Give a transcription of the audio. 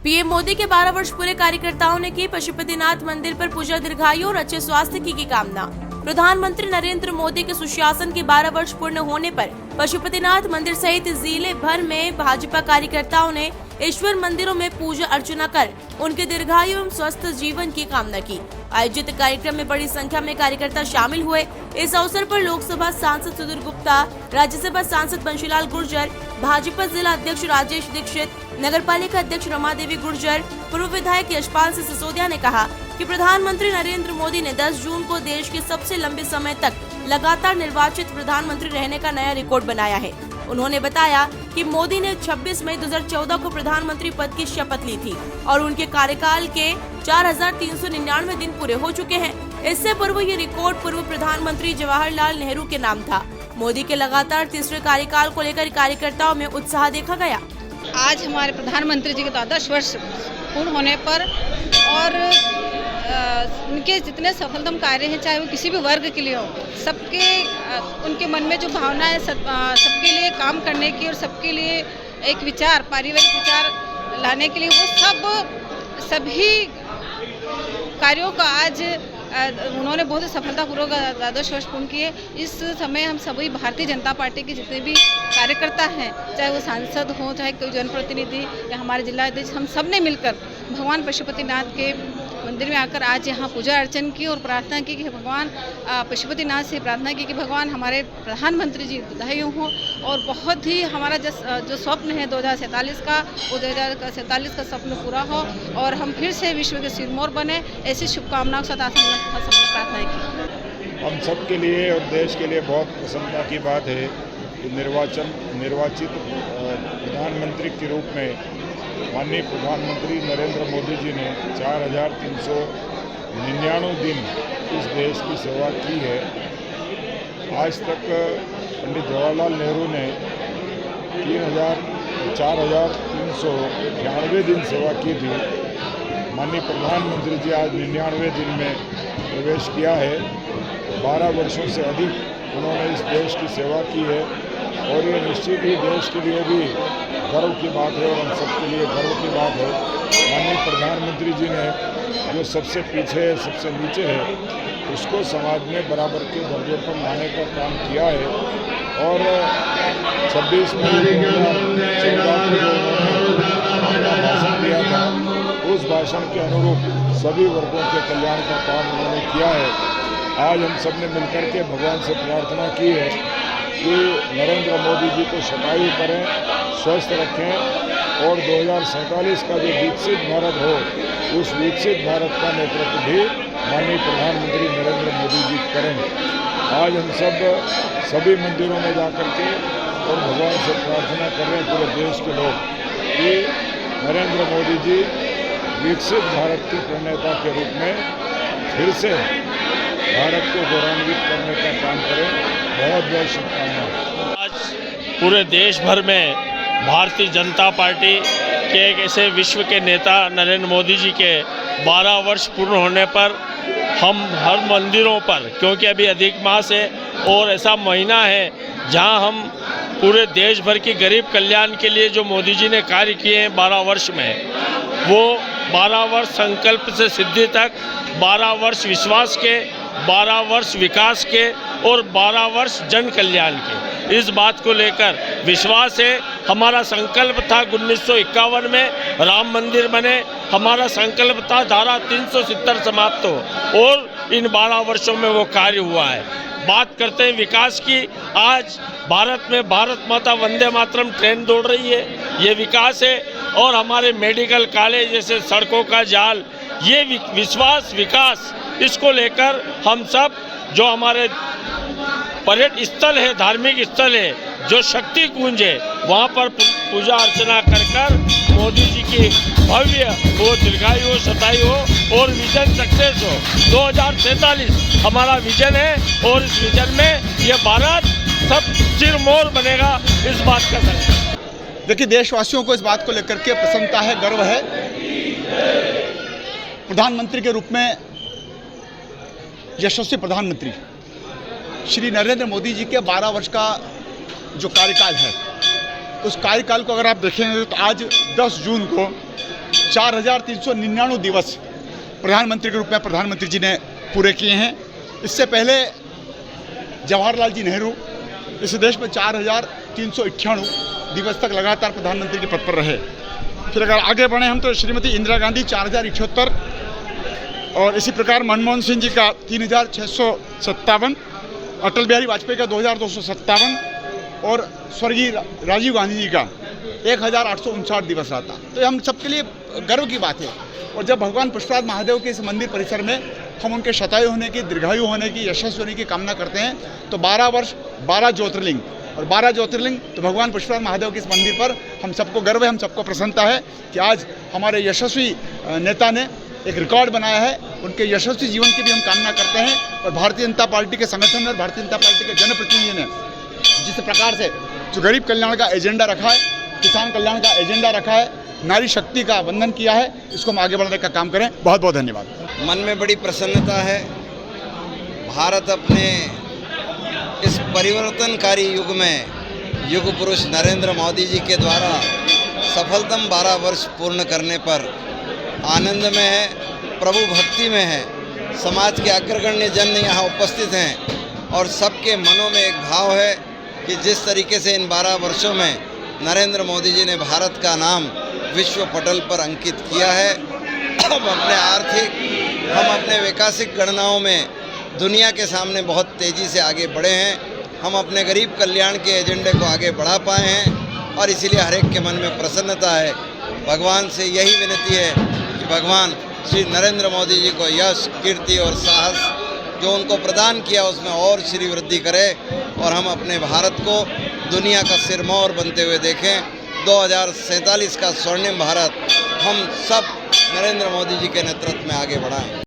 PM Modi के 12 वर्ष पूरे कार्यकर्ताओं ने की पशुपतिनाथ मंदिर पर पूजा, दीर्घायु और अच्छे स्वास्थ्य की कामना। प्रधानमंत्री नरेंद्र मोदी के सुशासन के 12 वर्ष पूर्ण होने पर पशुपतिनाथ मंदिर सहित जिले भर में भाजपा कार्यकर्ताओं ने ईश्वर मंदिरों में पूजा अर्चना कर उनके दीर्घायु एवं स्वस्थ जीवन की कामना की। आयोजित कार्यक्रम में बड़ी संख्या में कार्यकर्ता शामिल हुए। इस अवसर पर लोकसभा सांसद सुधीर गुप्ता, राज्यसभा सांसद बंशीलाल गुर्जर, भाजपा जिला अध्यक्ष राजेश दीक्षित, नगरपालिका अध्यक्ष रमा देवी गुर्जर, पूर्व विधायक यशपाल सिंह सिसोदिया ने कहा कि प्रधानमंत्री नरेंद्र मोदी ने 10 जून को देश के सबसे लंबे समय तक लगातार निर्वाचित प्रधानमंत्री रहने का नया रिकॉर्ड बनाया है। उन्होंने बताया कि मोदी ने 26 मई 2014 को प्रधानमंत्री पद की शपथ ली थी और उनके कार्यकाल के 4399 दिन पूरे हो चुके हैं। इससे पूर्व ये रिकॉर्ड पूर्व प्रधानमंत्री जवाहरलाल नेहरू के नाम था। मोदी के लगातार तीसरे कार्यकाल को लेकर कार्यकर्ताओं में उत्साह देखा गया। आज हमारे प्रधानमंत्री जी के 12 वर्ष पूर्ण होने पर और उनके जितने सफलतम कार्य हैं, चाहे वो किसी भी वर्ग के लिए हो, सबके उनके मन में जो भावना है सबके लिए काम करने की और सबके लिए एक विचार, पारिवारिक विचार लाने के लिए, वो सभी कार्यों का आज उन्होंने बहुत ही सफलतापूर्वक 12 वर्ष पूर्ण किए। इस समय हम सभी भारतीय जनता पार्टी के जितने भी कार्यकर्ता हैं, चाहे वो सांसद हों, चाहे कोई जनप्रतिनिधि या हमारे जिलाध्यक्ष, हम सब ने मिलकर भगवान पशुपतिनाथ के मंदिर में आकर आज यहाँ पूजा अर्चन की और प्रार्थना की कि भगवान पशुपतिनाथ से प्रार्थना की कि भगवान हमारे प्रधानमंत्री जी दीर्घायु हों और बहुत ही हमारा जो स्वप्न है 2047 का, वो 2047 का स्वप्न पूरा हो और हम फिर से विश्व के सिरमौर बने। ऐसी शुभकामनाओं के साथ सबने प्रार्थना की। हम सब के लिए और देश के लिए बहुत प्रसन्नता की बात है कि निर्वाचित प्रधानमंत्री के रूप में माननीय प्रधानमंत्री नरेंद्र मोदी जी ने 4399 दिन इस देश की सेवा की है। आज तक पंडित जवाहरलाल नेहरू ने 4398 दिन सेवा की थी। माननीय प्रधानमंत्री जी आज 99 दिन में प्रवेश किया है। 12 वर्षों से अधिक उन्होंने इस देश की सेवा की है और ये निश्चित ही देश के लिए भी गर्व की बात है और हम सबके लिए गर्व की बात है। माननीय प्रधानमंत्री जी ने जो सबसे पीछे है, सबसे नीचे है, उसको समाज में बराबर के दर्जे पर लाने का काम किया है और 26 मई 2014 को जो उन्होंने भाषण दिया था, उस भाषण के अनुरूप सभी वर्गों के कल्याण का काम उन्होंने किया है। आज हम सब ने मिलकर के भगवान से प्रार्थना की है कि नरेंद्र मोदी जी को शतायु करें, स्वस्थ रखें और 2047 का जो विकसित भारत हो, उस विकसित भारत का नेतृत्व भी माननीय प्रधानमंत्री नरेंद्र मोदी जी करें। आज हम सभी मंदिरों में जाकर के और भगवान से प्रार्थना कर रहे हैं, पूरे देश के लोग, कि नरेंद्र मोदी जी विकसित भारत के प्रणेता के रूप में फिर से भारत को गौरवान्वित करने का काम करें। बहुत बहुत शुभकामनाएं। आज पूरे देश भर में भारतीय जनता पार्टी के एक ऐसे विश्व के नेता नरेंद्र मोदी जी के 12 वर्ष पूर्ण होने पर हम हर मंदिरों पर, क्योंकि अभी अधिक मास है और ऐसा महीना है जहां हम पूरे देश भर की गरीब कल्याण के लिए जो मोदी जी ने कार्य किए हैं 12 वर्ष में, वो 12 वर्ष संकल्प से सिद्धि तक, 12 वर्ष विश्वास के, 12 वर्ष विकास के और 12 वर्ष जन कल्याण के। इस बात को लेकर विश्वास है। हमारा संकल्प था 1951 में राम मंदिर बने, हमारा संकल्प था धारा 370 समाप्त हो और इन 12 वर्षों में वो कार्य हुआ है। बात करते हैं विकास की, आज भारत में भारत माता वंदे मातरम ट्रेन दौड़ रही है, ये विकास है। और हमारे मेडिकल कॉलेज जैसे सड़कों का जाल, ये विश्वास विकास, इसको लेकर हम सब जो हमारे पर्यटन स्थल है, धार्मिक स्थल है, जो शक्ति कुंज है, वहाँ पर पूजा अर्चना कर मोदी जी की भव्य वो दीर्घायु हो, शतायु हो और विजन सक्सेस हो। 2047 हमारा विजन है और इस विजन में ये भारत सब सिरमौर बनेगा, इस बात का करें। देखिए, देशवासियों को इस बात को लेकर के प्रसन्नता है, गर्व है। प्रधानमंत्री के रूप में यशस्वी प्रधानमंत्री श्री नरेंद्र मोदी जी के 12 वर्ष का जो कार्यकाल है, उस कार्यकाल को अगर आप देखेंगे तो आज 10 जून को 4,399 दिवस प्रधानमंत्री के रूप में प्रधानमंत्री जी ने पूरे किए हैं। इससे पहले जवाहरलाल जी नेहरू इस देश में 4,398 दिवस तक लगातार प्रधानमंत्री के पद पर रहे। फिर अगर आगे बढ़े हम तो श्रीमती इंदिरा गांधी 4,078 और इसी प्रकार मनमोहन सिंह जी का 3,657, अटल बिहारी वाजपेयी का 2,257 और स्वर्गीय राजीव गांधी जी का 1,859 दिवस रहा था। तो हम सबके लिए गर्व की बात है। और जब भगवान पुष्पराज महादेव के इस मंदिर परिसर में हम उनके शतायु होने की, दीर्घायु होने की, यशस्वी होने की कामना करते हैं तो 12 वर्ष 12 ज्योतिर्लिंग और 12 ज्योतिर्लिंग तो भगवान पुष्पराज महादेव के इस मंदिर पर हम सबको गर्व है, हम सबको प्रसन्नता है कि आज हमारे यशस्वी नेता ने एक रिकॉर्ड बनाया है। उनके यशस्वी जीवन की भी हम कामना करते हैं। और भारतीय जनता पार्टी के संगठन और भारतीय जनता पार्टी के जनप्रतिनिधि ने जिस प्रकार से जो गरीब कल्याण का एजेंडा रखा है, किसान कल्याण का एजेंडा रखा है, नारी शक्ति का वंदन किया है, इसको हम आगे बढ़ाने का काम करें। बहुत बहुत धन्यवाद। मन में बड़ी प्रसन्नता है। भारत अपने इस परिवर्तनकारी युग में युग पुरुष नरेंद्र मोदी जी के द्वारा सफलतम 12 वर्ष पूर्ण करने पर आनंद में है, प्रभु भक्ति में है। समाज के अग्रगण्य जन यहाँ उपस्थित हैं और सबके मनों में एक भाव है कि जिस तरीके से इन 12 वर्षों में नरेंद्र मोदी जी ने भारत का नाम विश्व पटल पर अंकित किया है। हम अपने आर्थिक, हम अपने वैकासिक गणनाओं में दुनिया के सामने बहुत तेज़ी से आगे बढ़े हैं। हम अपने गरीब कल्याण के एजेंडे को आगे बढ़ा पाए हैं और इसीलिए हर एक के मन में प्रसन्नता है। भगवान से यही विनती है कि भगवान श्री नरेंद्र मोदी जी को यश, कीर्ति और साहस जो उनको प्रदान किया उसमें और श्री वृद्धि करे और हम अपने भारत को दुनिया का सिरमौर बनते हुए देखें। 2047 का स्वर्णिम भारत हम सब नरेंद्र मोदी जी के नेतृत्व में आगे बढ़ाएं।